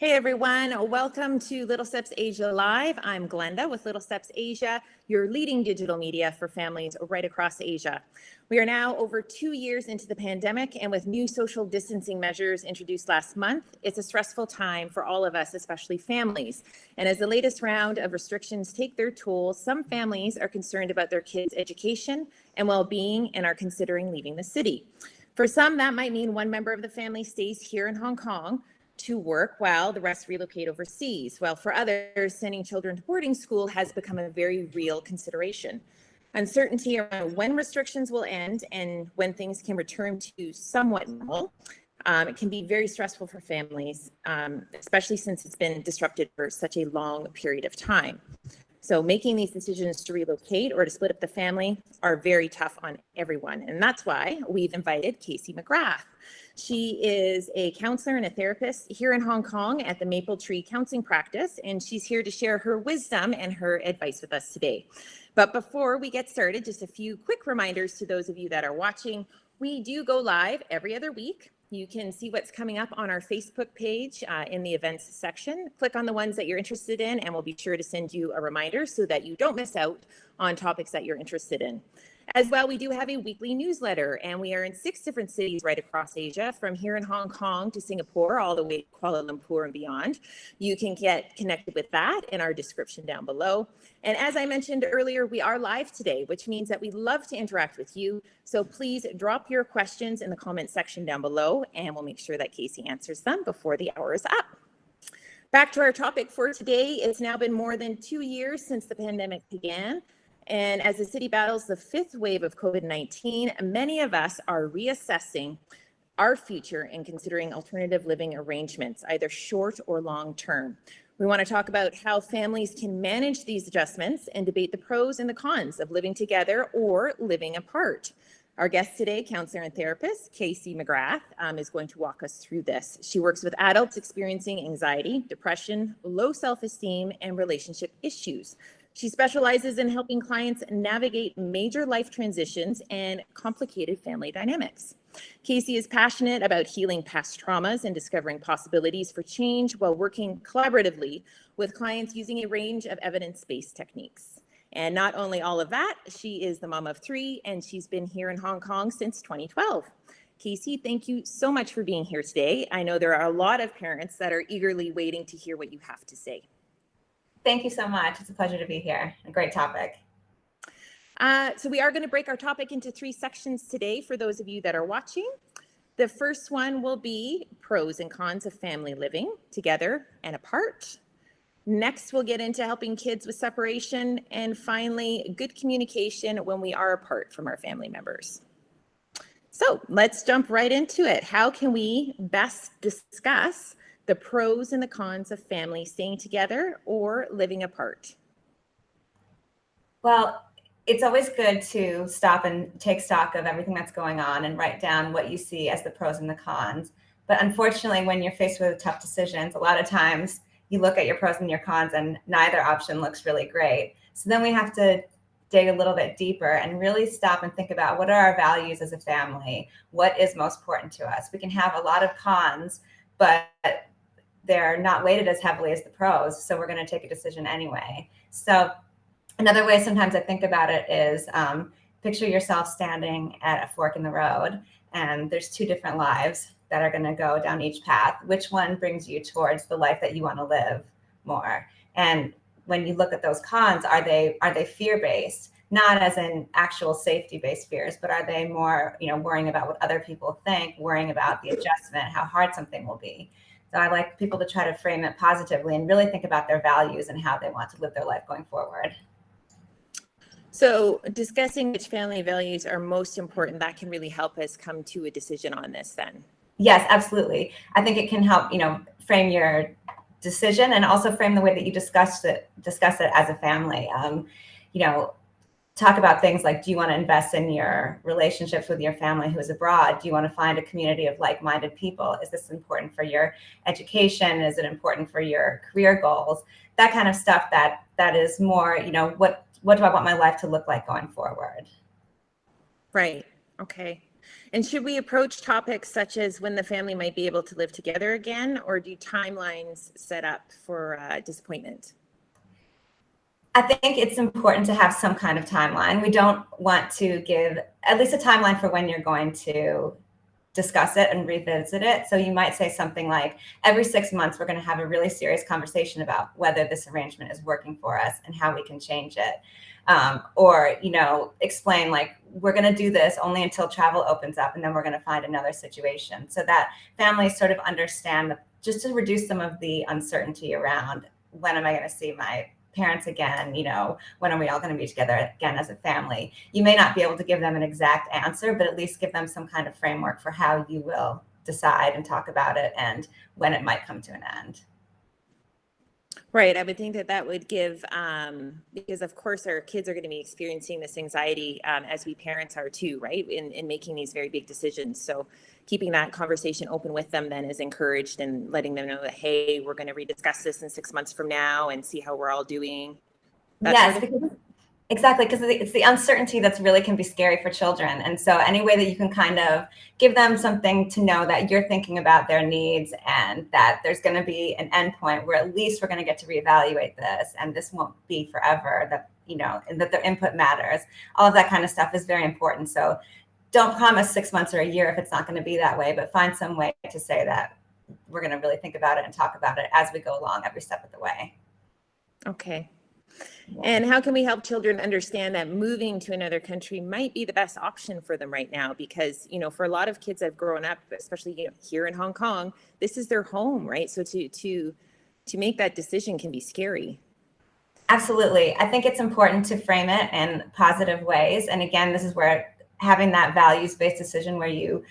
Hey everyone, welcome to Little Steps Asia Live. I'm Glenda with Little Steps Asia, your leading digital media for families right across Asia. We are now over 2 years into the pandemic, and with new social distancing measures introduced last month, it's a stressful time for all of us, especially families. And as the latest round of restrictions take their toll, some families are concerned about their kids' education and well-being and are considering leaving the city. For some, that might mean one member of the family stays here in Hong Kong to work while the rest relocate overseas. Well, for others, sending children to boarding school has become a very real consideration. Uncertainty around when restrictions will end and when things can return to somewhat normal. It can be very stressful for families, especially since it's been disrupted for such a long period of time. So making these decisions to relocate or to split up the family are very tough on everyone. And that's why we've invited Casey McGrath. She is a counselor and a therapist here in Hong Kong at the Maple Tree Counselling practice, and she's here to share her wisdom and her advice with us today. But before we get started, just a few quick reminders to those of you that are watching. We do go live every other week. You can see what's coming up on our Facebook page in the events section. Click on the ones that you're interested in, and we'll be sure to send you a reminder so that you don't miss out on topics that you're interested in. As well, we do have a weekly newsletter, and we are in 6 different cities right across Asia, from here in Hong Kong to Singapore, all the way to Kuala Lumpur and beyond. You can get connected with that in our description down below. And as I mentioned earlier, we are live today, which means that we love to interact with you. So please drop your questions in the comment section down below, and we'll make sure that Casey answers them before the hour is up. Back to our topic for today. It's now been more than 2 years since the pandemic began. And as the city battles the 5th wave of COVID-19, many of us are reassessing our future and considering alternative living arrangements, either short or long term. We want to talk about how families can manage these adjustments and debate the pros and the cons of living together or living apart. Our guest today, counselor and therapist, Casey McGrath, is going to walk us through this. She works with adults experiencing anxiety, depression, low self-esteem, and relationship issues. She specializes in helping clients navigate major life transitions and complicated family dynamics. Casey is passionate about healing past traumas and discovering possibilities for change while working collaboratively with clients using a range of evidence-based techniques. And not only all of that, she is the mom of 3, and she's been here in Hong Kong since 2012. Casey, thank you so much for being here today. I know there are a lot of parents that are eagerly waiting to hear what you have to say. Thank you so much. It's a pleasure to be here. A great topic. So we are going to break our topic into 3 sections today for those of you that are watching. The first one will be pros and cons of family living together and apart. Next, we'll get into helping kids with separation. And finally, good communication when we are apart from our family members. So let's jump right into it. How can we best discuss the pros and the cons of family staying together or living apart? Well, it's always good to stop and take stock of everything that's going on and write down what you see as the pros and the cons. But unfortunately, when you're faced with tough decisions, a lot of times you look at your pros and your cons and neither option looks really great. So then we have to dig a little bit deeper and really stop and think about what are our values as a family? What is most important to us? We can have a lot of cons, but they're not weighted as heavily as the pros. So we're going to take a decision anyway. So another way sometimes I think about it is picture yourself standing at a fork in the road, and there's 2 different lives that are going to go down each path. Which one brings you towards the life that you want to live more? And when you look at those cons, are they fear-based? Not as in actual safety-based fears, but are they more, worrying about what other people think, worrying about the adjustment, how hard something will be? So I like people to try to frame it positively and really think about their values and how they want to live their life going forward. So discussing which family values are most important, that can really help us come to a decision on this then. Yes, absolutely. I think it can help, frame your decision and also frame the way that you discuss it as a family. Talk about things like, do you want to invest in your relationships with your family who is abroad? Do you want to find a community of like-minded people? Is this important for your education? Is it important for your career goals? That kind of stuff that is more, what do I want my life to look like going forward? Right. Okay. And should we approach topics such as when the family might be able to live together again, or do timelines set up for disappointment? I think it's important to have some kind of timeline. We don't want to give at least a timeline for when you're going to discuss it and revisit it. So you might say something like, every 6 months, we're going to have a really serious conversation about whether this arrangement is working for us and how we can change it. Or, explain like, we're going to do this only until travel opens up, and then we're going to find another situation, so that families sort of understand just to reduce some of the uncertainty around, when am I going to see my parents again? When are we all going to be together again as a family? You may not be able to give them an exact answer, but at least give them some kind of framework for how you will decide and talk about it and when it might come to an end. Right. I would think that would give, because of course our kids are going to be experiencing this anxiety as we parents are too, right? In making these very big decisions. So keeping that conversation open with them then is encouraged, and letting them know that, hey, we're going to rediscuss this in 6 months from now and see how we're all doing. Yes, exactly, because it's the uncertainty that's really can be scary for children. And so any way that you can kind of give them something to know that you're thinking about their needs, and that there's going to be an end point where at least we're going to get to reevaluate this, and this won't be forever, that, and that their input matters. All of that kind of stuff is very important. So don't promise 6 months or a year if it's not going to be that way, but find some way to say that we're going to really think about it and talk about it as we go along every step of the way. Okay. And how can we help children understand that moving to another country might be the best option for them right now? Because, for a lot of kids that have grown up, especially here in Hong Kong, this is their home, right? So to make that decision can be scary. Absolutely. I think it's important to frame it in positive ways. And again, this is where having that values-based decision, where you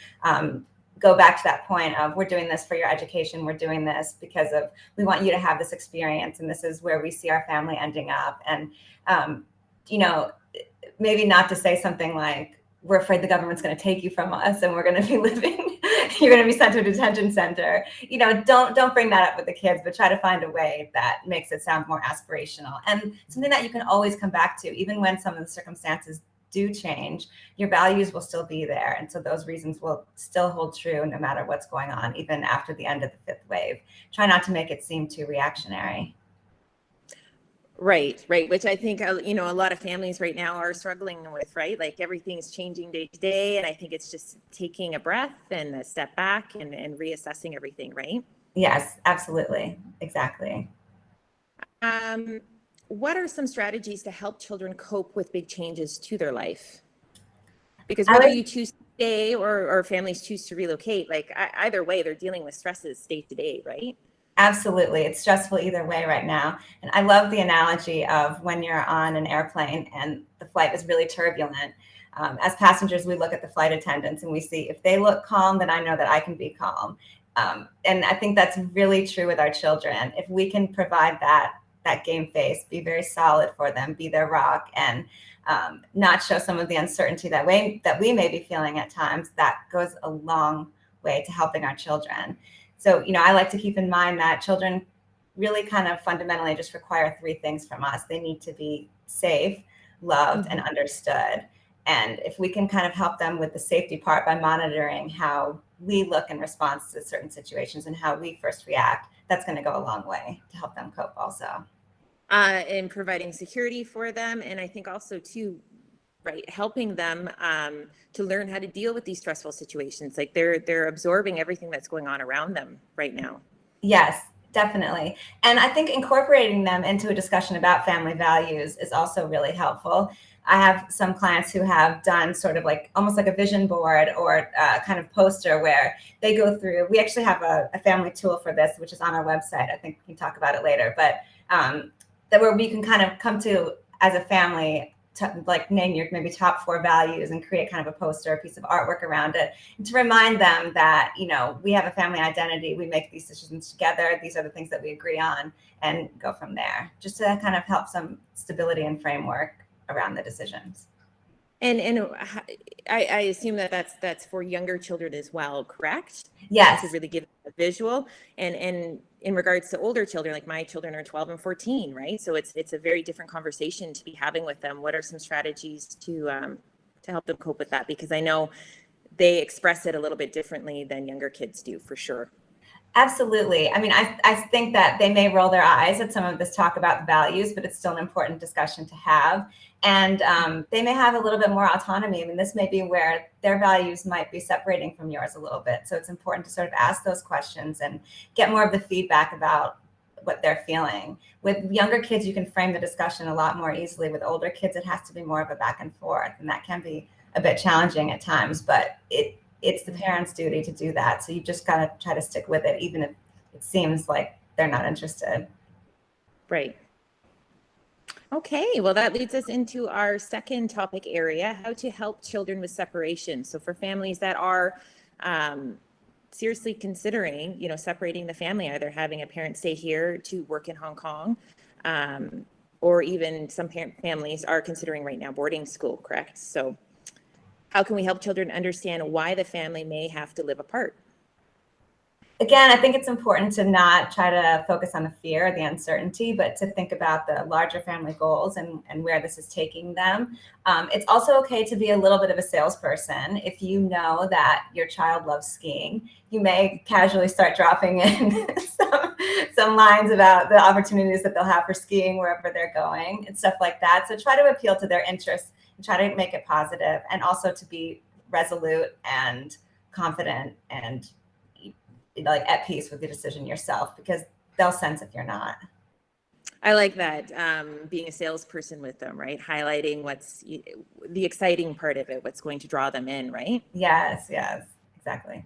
go back to that point of, we're doing this for your education. We're doing this because we want you to have this experience. And this is where we see our family ending up. And, maybe not to say something like, we're afraid the government's going to take you from us and we're going to be you're going to be sent to a detention center. Don't bring that up with the kids, but try to find a way that makes it sound more aspirational and something that you can always come back to, even when some of the circumstances do change. Your values will still be there. And so those reasons will still hold true no matter what's going on, even after the end of the fifth wave. Try not to make it seem too reactionary. Right. Which I think, a lot of families right now are struggling with, right? Like everything's changing day to day. And I think it's just taking a breath and a step back and reassessing everything, right? Yes, absolutely. Exactly. What are some strategies to help children cope with big changes to their life? Because whether you choose to stay or families choose to relocate, like either way, they're dealing with stresses day to day, right? Absolutely. It's stressful either way right now. And I love the analogy of when you're on an airplane and the flight is really turbulent. As passengers, we look at the flight attendants and we see, if they look calm, then I know that I can be calm. And I think that's really true with our children. If we can provide that game face, be very solid for them, be their rock, and not show some of the uncertainty that we may be feeling at times, that goes a long way to helping our children. So, I like to keep in mind that children really kind of fundamentally just require three things from us. They need to be safe, loved, and understood. And if we can kind of help them with the safety part by monitoring how we look in response to certain situations and how we first react, that's going to go a long way to help them cope also. In providing security for them. And I think also too, right, helping them to learn how to deal with these stressful situations. Like they're absorbing everything that's going on around them right now. Yes, definitely. And I think incorporating them into a discussion about family values is also really helpful. I have some clients who have done sort of like almost like a vision board or kind of poster where they go through. We actually have a family tool for this, which is on our website. I think we can talk about it later, but that where we can kind of come to as a family to like name your maybe top 4 values and create kind of a poster, a piece of artwork around it, and to remind them that, we have a family identity, we make these decisions together, these are the things that we agree on, and go from there, just to kind of help some stability and framework around the decisions. And I assume that that's for younger children as well, correct? Yes. To really give a visual. And in regards to older children, like my children are 12 and 14, right? So it's a very different conversation to be having with them. What are some strategies to help them cope with that? Because I know they express it a little bit differently than younger kids do, for sure. Absolutely. I mean, I think that they may roll their eyes at some of this talk about values, but it's still an important discussion to have. And they may have a little bit more autonomy. I mean, this may be where their values might be separating from yours a little bit. So it's important to sort of ask those questions and get more of the feedback about what they're feeling. With younger kids, you can frame the discussion a lot more easily. With older kids, it has to be more of a back and forth, and that can be a bit challenging at times, but it's the parents' duty to do that. So you just got to try to stick with it, even if it seems like they're not interested. Right. Okay, well, that leads us into our second topic area, how to help children with separation. So for families that are seriously considering, separating the family, either having a parent stay here to work in Hong Kong, or even some families are considering right now boarding school, correct? So how can we help children understand why the family may have to live apart? Again, I think it's important to not try to focus on the fear or the uncertainty, but to think about the larger family goals and where this is taking them. It's also okay to be a little bit of a salesperson. If you know that your child loves skiing, you may casually start dropping in some lines about the opportunities that they'll have for skiing wherever they're going and stuff like that. So try to appeal to their interests and try to make it positive, and also to be resolute and confident and like at peace with the decision yourself, because they'll sense if you're not. I like that, being a salesperson with them, right? Highlighting what's the exciting part of it, what's going to draw them in, right? Yes, exactly.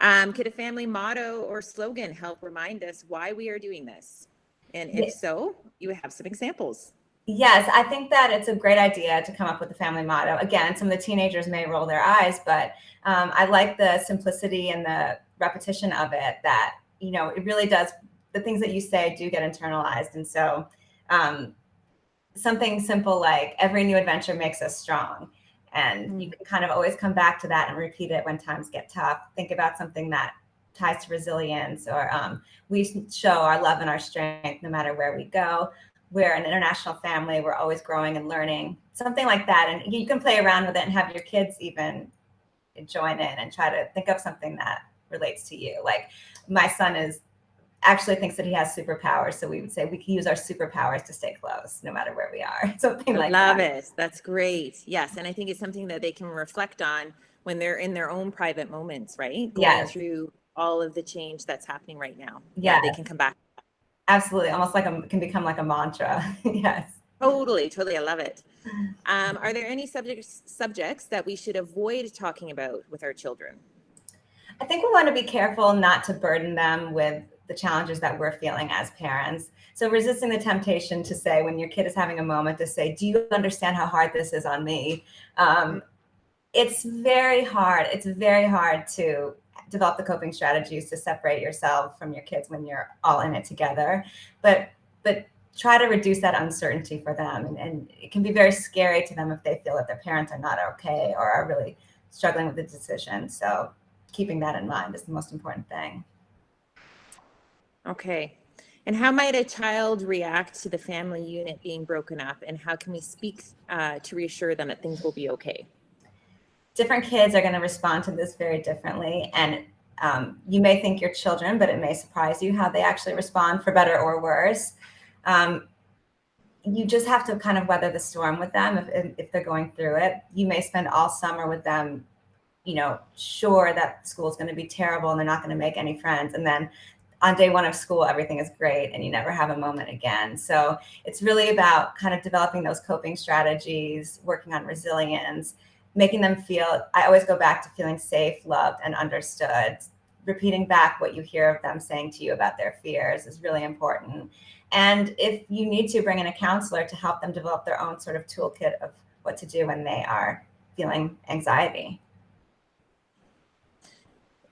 Could a family motto or slogan help remind us why we are doing this? And if so, you have some examples. Yes, I think that it's a great idea to come up with a family motto. Again, some of the teenagers may roll their eyes, but I like the simplicity and the repetition of it, that, it really does, the things that you say do get internalized. And so something simple like every new adventure makes us strong. And you can kind of always come back to that and repeat it when times get tough. Think about something that ties to resilience, or we show our love and our strength no matter where we go. We're an international family. We're always growing and learning, something like that. And you can play around with it and have your kids even join in and try to think of something that relates to you. Like my son actually thinks that he has superpowers. So we would say we can use our superpowers to stay close no matter where we are. Something like that. Love it. That's great. Yes. And I think it's something that they can reflect on when they're in their own private moments, right? Going through all of the change that's happening right now. Yeah. They can come back. Absolutely. Almost like can become like a mantra. Yes. Totally. I love it. Are there any subjects that we should avoid talking about with our children? I think we want to be careful not to burden them with the challenges that we're feeling as parents. So resisting the temptation to say, when your kid is having a moment, to say, do you understand how hard this is on me? It's very hard. It's very hard to develop the coping strategies to separate yourself from your kids when you're all in it together. But try to reduce that uncertainty for them. And it can be very scary to them if they feel that their parents are not okay or are really struggling with the decision. So keeping that in mind is the most important thing. Okay. And how might a child react to the family unit being broken up? And how can we speak to reassure them that things will be okay? Different kids are going to respond to this very differently. And you may think you're children, but it may surprise you how they actually respond, for better or worse. You just have to kind of weather the storm with them if they're going through it. You may spend all summer with them, sure that school's going to be terrible and they're not going to make any friends. And then on day one of school, everything is great and you never have a moment again. So it's really about kind of developing those coping strategies, working on resilience, making them feel, I always go back to feeling safe, loved, and understood. Repeating back what you hear of them saying to you about their fears is really important. And if you need to, bring in a counselor to help them develop their own sort of toolkit of what to do when they are feeling anxiety.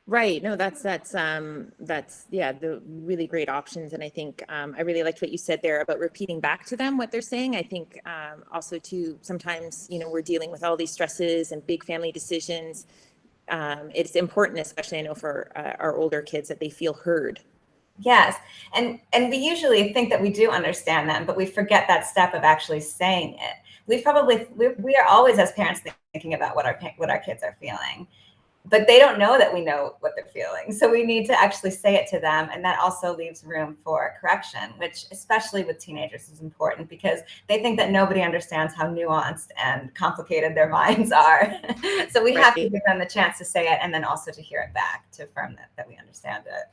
Right. No, that's the really great options. And I think I really liked what you said there about repeating back to them what they're saying. I think also too, sometimes, we're dealing with all these stresses and big family decisions. It's important, especially I know for our older kids, that they feel heard. Yes. And we usually think that we do understand them, but we forget that step of actually saying it. we are always as parents thinking about what our kids are feeling, but they don't know that we know what they're feeling. So we need to actually say it to them. And that also leaves room for correction, which especially with teenagers is important because they think that nobody understands how nuanced and complicated their minds are. So we have to give them the chance to say it and then also to hear it back to affirm that we understand it.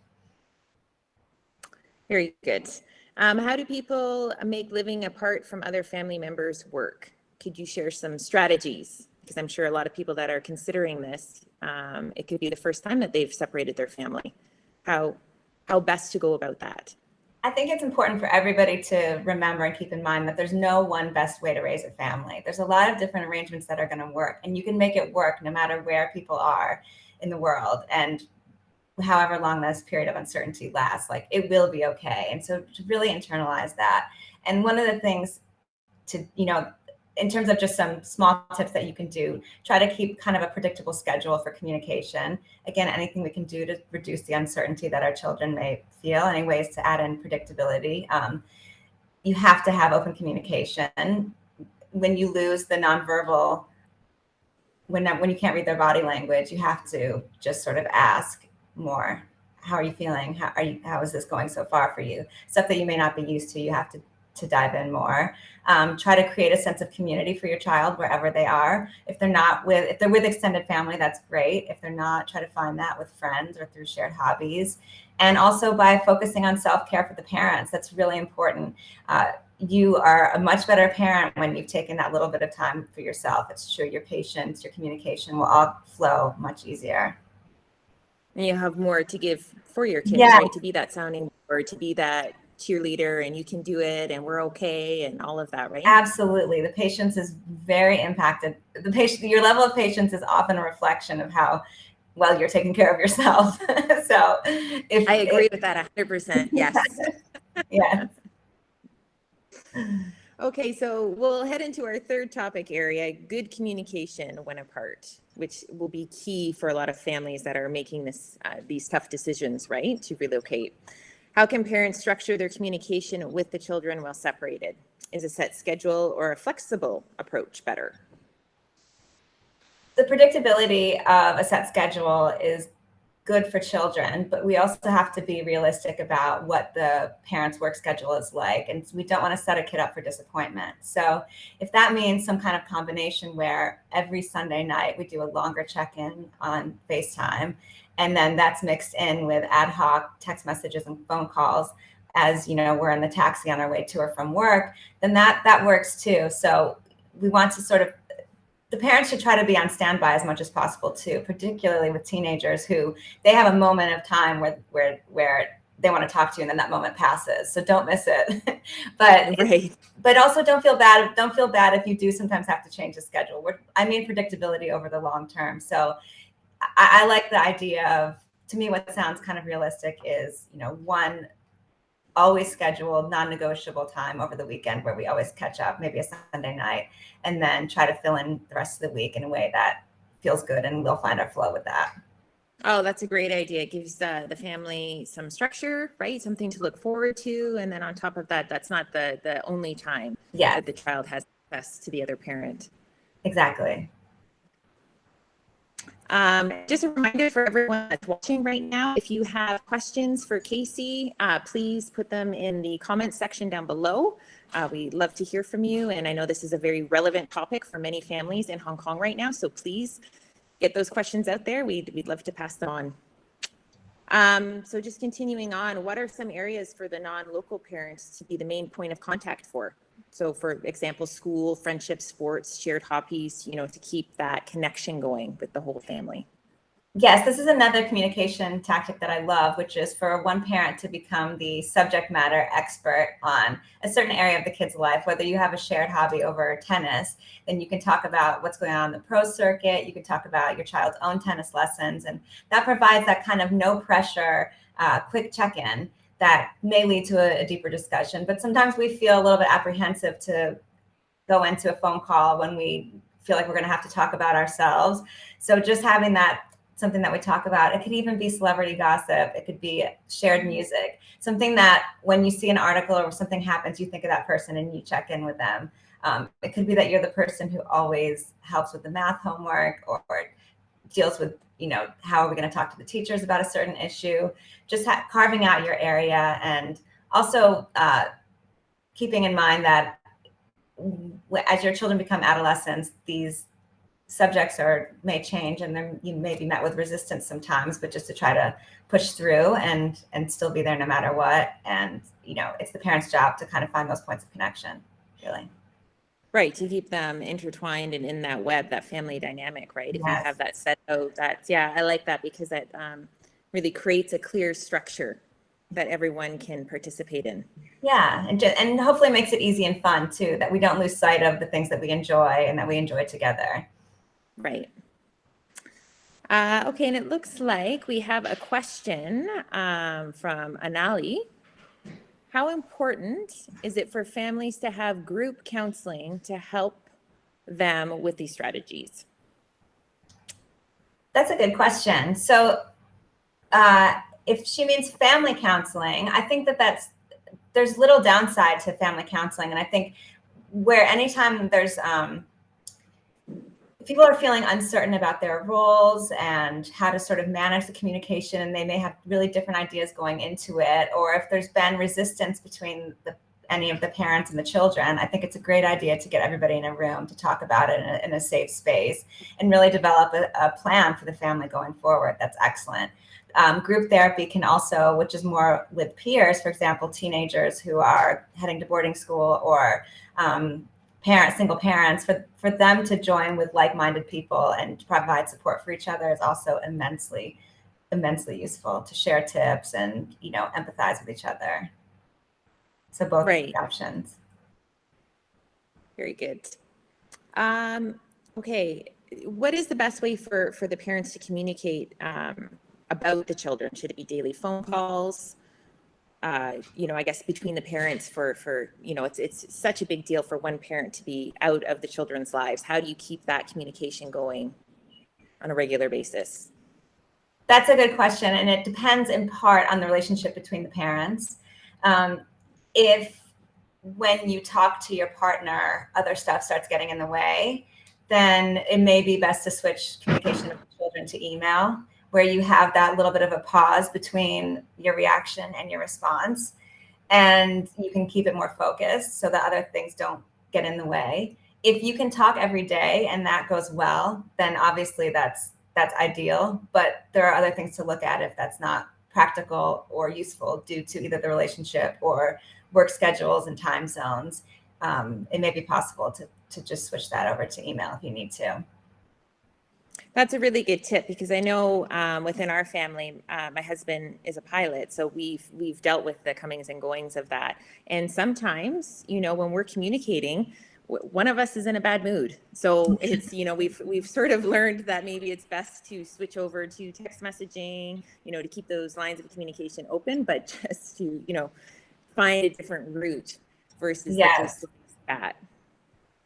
Very good. How do people make living apart from other family members work? Could you share some strategies? Because I'm sure a lot of people that are considering this, it could be the first time that they've separated their family. How best to go about that? I think it's important for everybody to remember and keep in mind that there's no one best way to raise a family. There's a lot of different arrangements that are going to work, and you can make it work no matter where people are in the world. And however long this period of uncertainty lasts, like it will be okay. And so to really internalize that. And one of the things to, in terms of just some small tips that you can do, try to keep kind of a predictable schedule for communication. Again, anything we can do to reduce the uncertainty that our children may feel, any ways to add in predictability. You have to have open communication. When you lose the nonverbal, when you can't read their body language, you have to just sort of ask more. How are you feeling? How is this going so far for you? Stuff that you may not be used to, you have to dive in more. Try to create a sense of community for your child wherever they are. If they're with extended family, that's great. If they're not, try to find that with friends or through shared hobbies. And also by focusing on self-care for the parents, that's really important. You are a much better parent when you've taken that little bit of time for yourself. It's true, your patience, your communication will all flow much easier. And you have more to give for your kids, right? To be that sounding board, to be that cheerleader, and you can do it, and we're okay, and all of that, right? Absolutely. The patience is very impacted. Your level of patience is often a reflection of how well you're taking care of yourself. So I agree with that 100%. Yes. Yeah. Okay, so we'll head into our third topic area, good communication when apart, which will be key for a lot of families that are making these tough decisions, right, to relocate. How can parents structure their communication with the children while separated? Is a set schedule or a flexible approach better? The predictability of a set schedule is good for children, but we also have to be realistic about what the parent's work schedule is like. And we don't want to set a kid up for disappointment. So if that means some kind of combination where every Sunday night we do a longer check-in on FaceTime, and then that's mixed in with ad hoc text messages and phone calls as we're in the taxi on our way to or from work, then that works too. So we want to the parents should try to be on standby as much as possible too, particularly with teenagers who they have a moment of time where they want to talk to you and then that moment passes. So don't miss it. But also don't feel bad. Don't feel bad if you do sometimes have to change the schedule. I mean predictability over the long term. So I like the idea of, to me, what sounds kind of realistic is, one always scheduled non-negotiable time over the weekend where we always catch up, maybe a Sunday night, and then try to fill in the rest of the week in a way that feels good, and we'll find our flow with that. Oh, that's a great idea. It gives the family some structure, right? Something to look forward to. And then on top of that, that's not the only time that the child has access to the other parent. Exactly. Just a reminder for everyone that's watching right now, if you have questions for Casey, please put them in the comments section down below. We'd love to hear from you. And I know this is a very relevant topic for many families in Hong Kong right now. So please get those questions out there. We'd love to pass them on. So just continuing on, what are some areas for the non-local parents to be the main point of contact for? So for example, school, friendships, sports, shared hobbies, to keep that connection going with the whole family. Yes, this is another communication tactic that I love, which is for one parent to become the subject matter expert on a certain area of the kid's life. Whether you have a shared hobby over tennis, then you can talk about what's going on in the pro circuit. You can talk about your child's own tennis lessons. And that provides that kind of no pressure, quick check-in that may lead to a deeper discussion. But sometimes we feel a little bit apprehensive to go into a phone call when we feel like we're going to have to talk about ourselves. So just having that something that we talk about, it could even be celebrity gossip. It could be shared music, something that when you see an article or something happens, you think of that person and you check in with them. It could be that you're the person who always helps with the math homework or deals with, how are we going to talk to the teachers about a certain issue, just carving out your area. And also keeping in mind that as your children become adolescents, these subjects may change, and then you may be met with resistance sometimes, but just to try to push through and still be there no matter what. And, it's the parent's job to kind of find those points of connection, really. Right, to keep them intertwined and in that web, that family dynamic, right? If you have that set out, I like that, because that really creates a clear structure that everyone can participate in. Yeah, and hopefully makes it easy and fun too, that we don't lose sight of the things that we enjoy and that we enjoy together. Right. Okay, and it looks like we have a question from Anali. How important is it for families to have group counseling to help them with these strategies? That's a good question. So if she means family counseling, I think there's little downside to family counseling. And I think where anytime there's people are feeling uncertain about their roles and how to sort of manage the communication, and they may have really different ideas going into it, or if there's been resistance between any of the parents and the children, I think it's a great idea to get everybody in a room to talk about it in a safe space and really develop a plan for the family going forward. That's excellent. Group therapy can also, which is more with peers, for example, teenagers who are heading to boarding school, or single parents, for them to join with like-minded people and to provide support for each other is also immensely useful, to share tips and empathize with each other. So both options. Very good. Okay, what is the best way for the parents to communicate about the children? Should it be daily phone calls? I guess between the parents for it's such a big deal for one parent to be out of the children's lives. How do you keep that communication going on a regular basis? That's a good question. And it depends in part on the relationship between the parents. If when you talk to your partner, other stuff starts getting in the way, then it may be best to switch communication of the children to email, where you have that little bit of a pause between your reaction and your response, and you can keep it more focused so that other things don't get in the way. If you can talk every day and that goes well, then obviously that's ideal, but there are other things to look at if that's not practical or useful due to either the relationship or work schedules and time zones. It may be possible to just switch that over to email if you need to. That's a really good tip, because I know within our family, my husband is a pilot, so we've dealt with the comings and goings of that. And sometimes, when we're communicating, one of us is in a bad mood. So it's, we've sort of learned that maybe it's best to switch over to text messaging, to keep those lines of communication open, but just to, find a different route versus the face-to-face chat.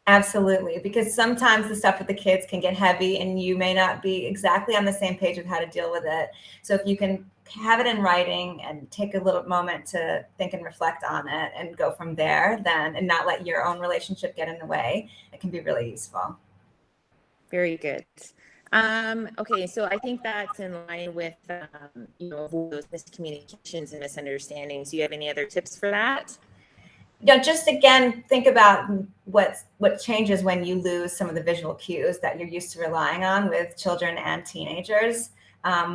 Absolutely, because sometimes the stuff with the kids can get heavy and you may not be exactly on the same page with how to deal with it. So if you can have it in writing and take a little moment to think and reflect on it and go from there, and not let your own relationship get in the way, it can be really useful. Very good. Okay, so I think that's in line with, avoid those miscommunications and misunderstandings. Do you have any other tips for that? Just again, think about what changes when you lose some of the visual cues that you're used to relying on with children and teenagers.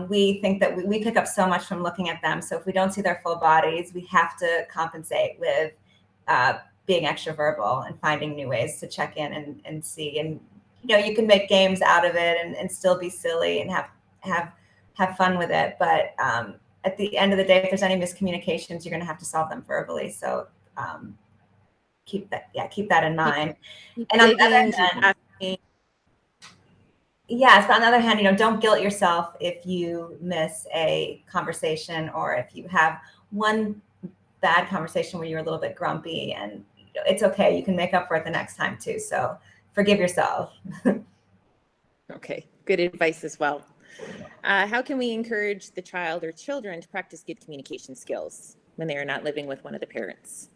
We think that we pick up so much from looking at them. So if we don't see their full bodies, we have to compensate with being extroverbal and finding new ways to check in and see. And, you can make games out of it and still be silly and have fun with it. But at the end of the day, if there's any miscommunications, you're going to have to solve them verbally. So keep that in mind. And on the other hand, yes, but on the other hand, don't guilt yourself if you miss a conversation, or if you have one bad conversation where you're a little bit grumpy, and it's okay. You can make up for it the next time too. So forgive yourself. Okay, good advice as well. How can we encourage the child or children to practice good communication skills when they are not living with one of the parents?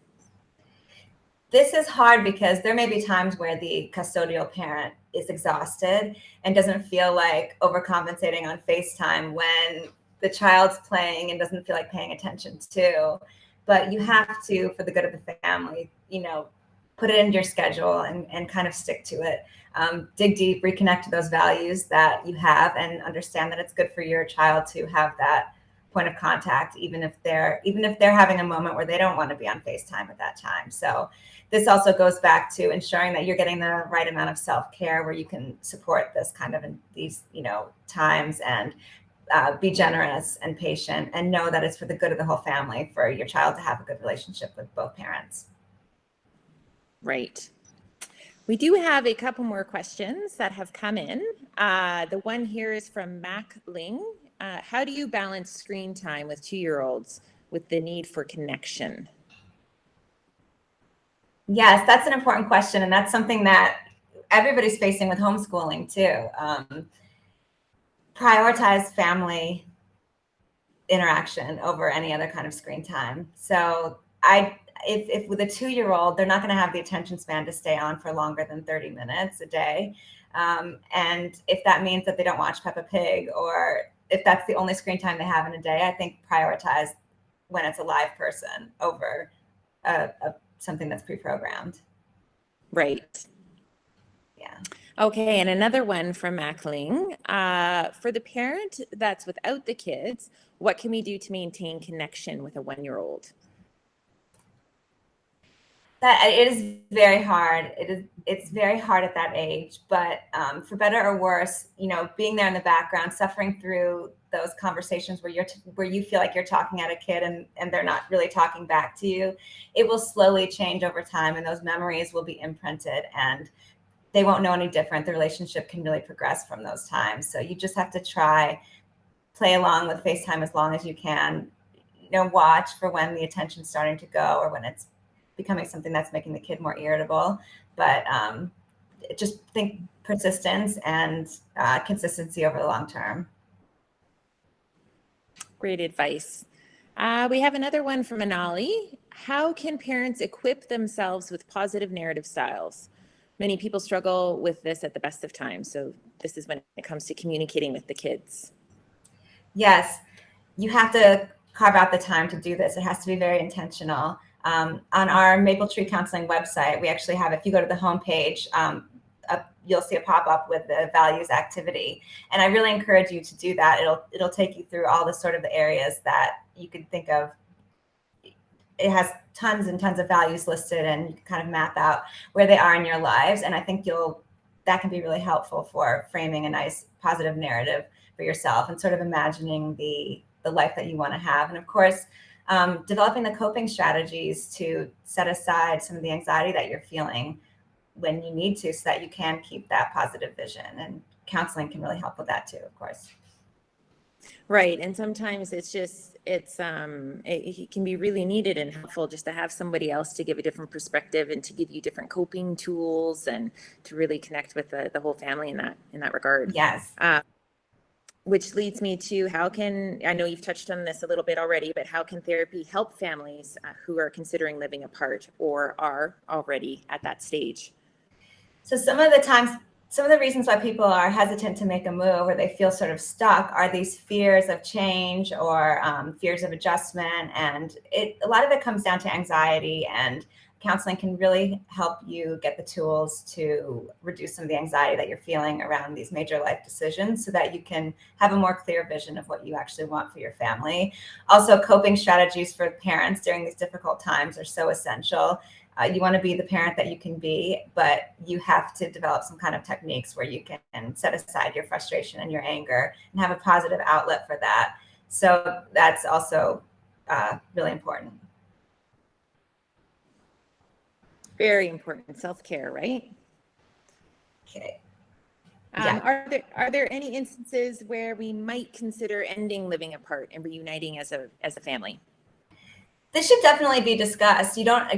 This is hard because there may be times where the custodial parent is exhausted and doesn't feel like overcompensating on FaceTime when the child's playing and doesn't feel like paying attention to. But you have to, for the good of the family, put it into your schedule and kind of stick to it. Dig deep, reconnect to those values that you have, and understand that it's good for your child to have that point of contact, even if they're having a moment where they don't want to be on FaceTime at that time. So this also goes back to ensuring that you're getting the right amount of self-care where you can support this kind of in these times, and be generous and patient, and know that it's for the good of the whole family for your child to have a good relationship with both parents. Right. We do have a couple more questions that have come in. The one here is from Mac Ling. How do you balance screen time with 2-year-olds with the need for connection? Yes, that's an important question. And that's something that everybody's facing with homeschooling too. Prioritize family interaction over any other kind of screen time. So if with a 2-year-old, they're not going to have the attention span to stay on for longer than 30 minutes a day. And if that means that they don't watch Peppa Pig, or if that's the only screen time they have in a day, I think prioritize when it's a live person over something that's pre-programmed. Right. Yeah. Okay, and another one from Mackling. For the parent that's without the kids, what can we do to maintain connection with a 1-year-old? That it is very hard. It's very hard at that age, but for better or worse, being there in the background, suffering through those conversations where you feel like you're talking at a kid and they're not really talking back to you, it will slowly change over time, and those memories will be imprinted, and they won't know any different. The relationship can really progress from those times. So you just have to play along with FaceTime as long as you can. Watch for when the attention's starting to go, or when it's becoming something that's making the kid more irritable. But just think persistence and consistency over the long term. Great advice. We have another one from Anali. How can parents equip themselves with positive narrative styles? Many people struggle with this at the best of times. So this is when it comes to communicating with the kids. Yes, you have to carve out the time to do this. It has to be very intentional. On our Maple Tree Counselling website, we actually have, if you go to the homepage, you'll see a pop-up with the values activity. And I really encourage you to do that. It'll take you through all the sort of the areas that you could think of. It has tons and tons of values listed, and you can kind of map out where they are in your lives. And I think that can be really helpful for framing a nice positive narrative for yourself and sort of imagining the life that you want to have. And of course, developing the coping strategies to set aside some of the anxiety that you're feeling when you need to, so that you can keep that positive vision. And counseling can really help with that too, of course. Right. And sometimes it can be really needed and helpful just to have somebody else to give a different perspective and to give you different coping tools, and to really connect with the whole family in that regard. Yes. Which leads me to I know you've touched on this a little bit already, but how can therapy help families who are considering living apart or are already at that stage? So some of the reasons why people are hesitant to make a move, or they feel sort of stuck, are these fears of change, or fears of adjustment. And a lot of it comes down to anxiety, and counseling can really help you get the tools to reduce some of the anxiety that you're feeling around these major life decisions, so that you can have a more clear vision of what you actually want for your family. Also, coping strategies for parents during these difficult times are so essential. You want to be the parent that you can be, but you have to develop some kind of techniques where you can set aside your frustration and your anger and have a positive outlet for that. So that's also really important. Very important. Self-care, right? Okay. Yeah. Are there any instances where we might consider ending living apart and reuniting as a family? This should definitely be discussed. Not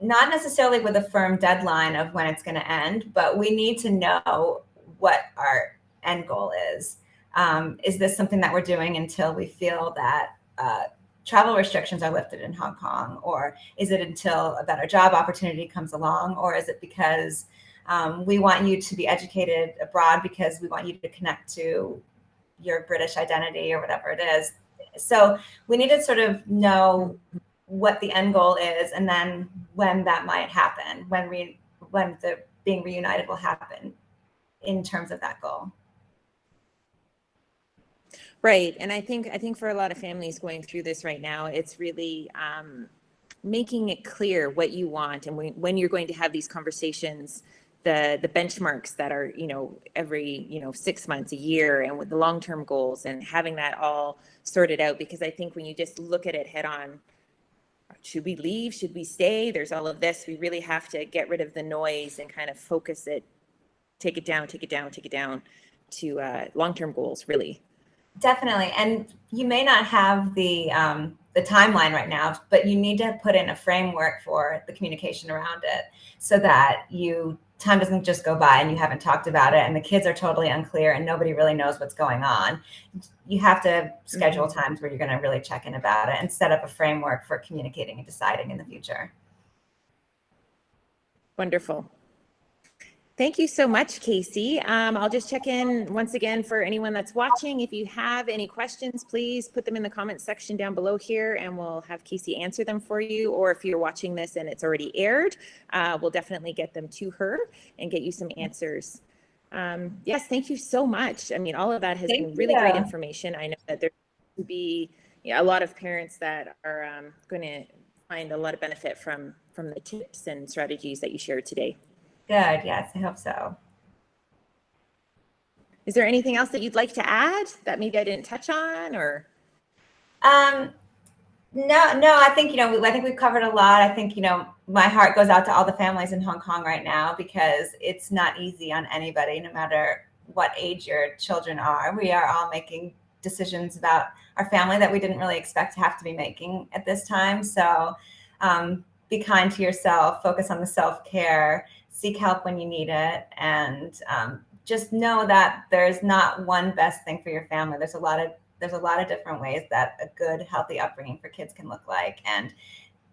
necessarily with a firm deadline of when it's going to end, but we need to know what our end goal is. Is this something that we're doing until we feel that travel restrictions are lifted in Hong Kong? Or is it until a better job opportunity comes along? Or is it because we want you to be educated abroad because we want you to connect to your British identity or whatever it is? So we need to sort of know what the end goal is, and then when that might happen, when the being reunited will happen in terms of that goal. Right. And I think for a lot of families going through this right now, it's really making it clear what you want, and when you're going to have these conversations, the benchmarks that are, every, 6 months, a year, and with the long-term goals, and having that all sorted out. Because I think when you just look at it head on, should we leave? Should we stay? There's all of this. We really have to get rid of the noise and kind of focus it, take it down to long-term goals, really. Definitely. And you may not have the timeline right now, but you need to put in a framework for the communication around it, so that time doesn't just go by and you haven't talked about it and the kids are totally unclear and nobody really knows what's going on. You have to schedule times where you're going to really check in about it and set up a framework for communicating and deciding in the future. Wonderful. Thank you so much, Casey. I'll just check in once again for anyone that's watching. If you have any questions, please put them in the comments section down below here, and we'll have Casey answer them for you. Or if you're watching this and it's already aired, we'll definitely get them to her and get you some answers. Yes, thank you so much. I mean, all of that has been really great information. I know that there will be a lot of parents that are going to find a lot of benefit from the tips and strategies that you shared today. Good. Yes, I hope so. Is there anything else that you'd like to add that maybe I didn't touch on, or? No, I think, I think we've covered a lot. I think, my heart goes out to all the families in Hong Kong right now, because it's not easy on anybody, no matter what age your children are. We are all making decisions about our family that we didn't really expect to have to be making at this time. So be kind to yourself, focus on the self-care, seek help when you need it, and just know that there's not one best thing for your family. There's a lot of different ways that a good, healthy upbringing for kids can look like, and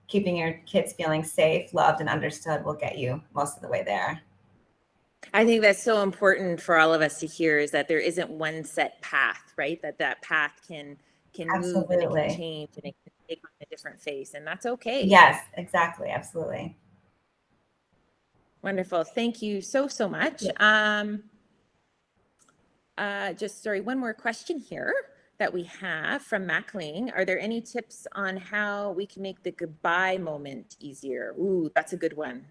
keeping your kids feeling safe, loved, and understood will get you most of the way there. I think that's so important for all of us to hear, is that there isn't one set path, right? That path can move, and it can change, and it can take on a different face, and that's okay. Yes, exactly. Absolutely. Wonderful. Thank you so much. Yep. One more question here that we have from Mackling. Are there any tips on how we can make the goodbye moment easier? Ooh, that's a good one.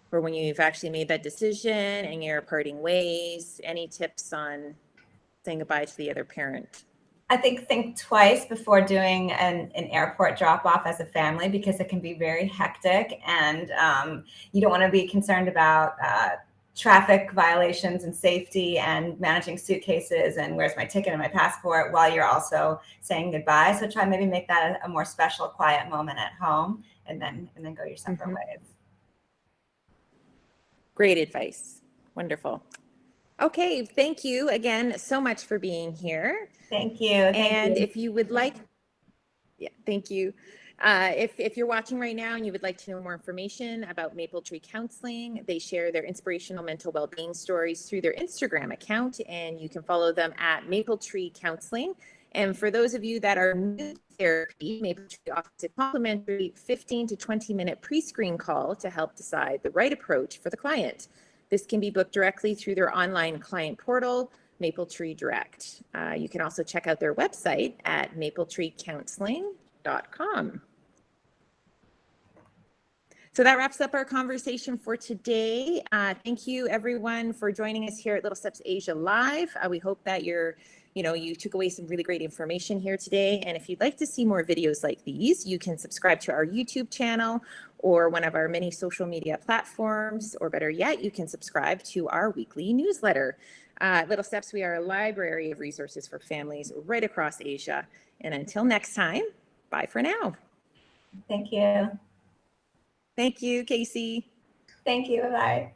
For when you've actually made that decision and you're parting ways, any tips on saying goodbye to the other parent? I think twice before doing an airport drop-off as a family, because it can be very hectic, and you don't want to be concerned about traffic violations and safety and managing suitcases and where's my ticket and my passport while you're also saying goodbye. So try maybe make that a more special, quiet moment at home, and then go your separate ways. Great advice. Wonderful. Okay, thank you again so much for being here. Thank you. And if you would like, thank you. If you're watching right now and you would like to know more information about Maple Tree Counselling, they share their inspirational mental well-being stories through their Instagram account, and you can follow them at Maple Tree Counselling. And for those of you that are new to therapy, Maple Tree offers a complimentary 15 to 20-minute pre-screen call to help decide the right approach for the client. This can be booked directly through their online client portal, Maple Tree Direct. You can also check out their website at mapletreecounseling.com. So that wraps up our conversation for today. Thank you, everyone, for joining us here at Little Steps Asia Live. We hope that you took away some really great information here today. And if you'd like to see more videos like these, you can subscribe to our YouTube channel or one of our many social media platforms, or better yet, you can subscribe to our weekly newsletter. Little Steps, we are a library of resources for families right across Asia. And until next time, bye for now. Thank you. Thank you, Casey. Thank you. Bye-bye.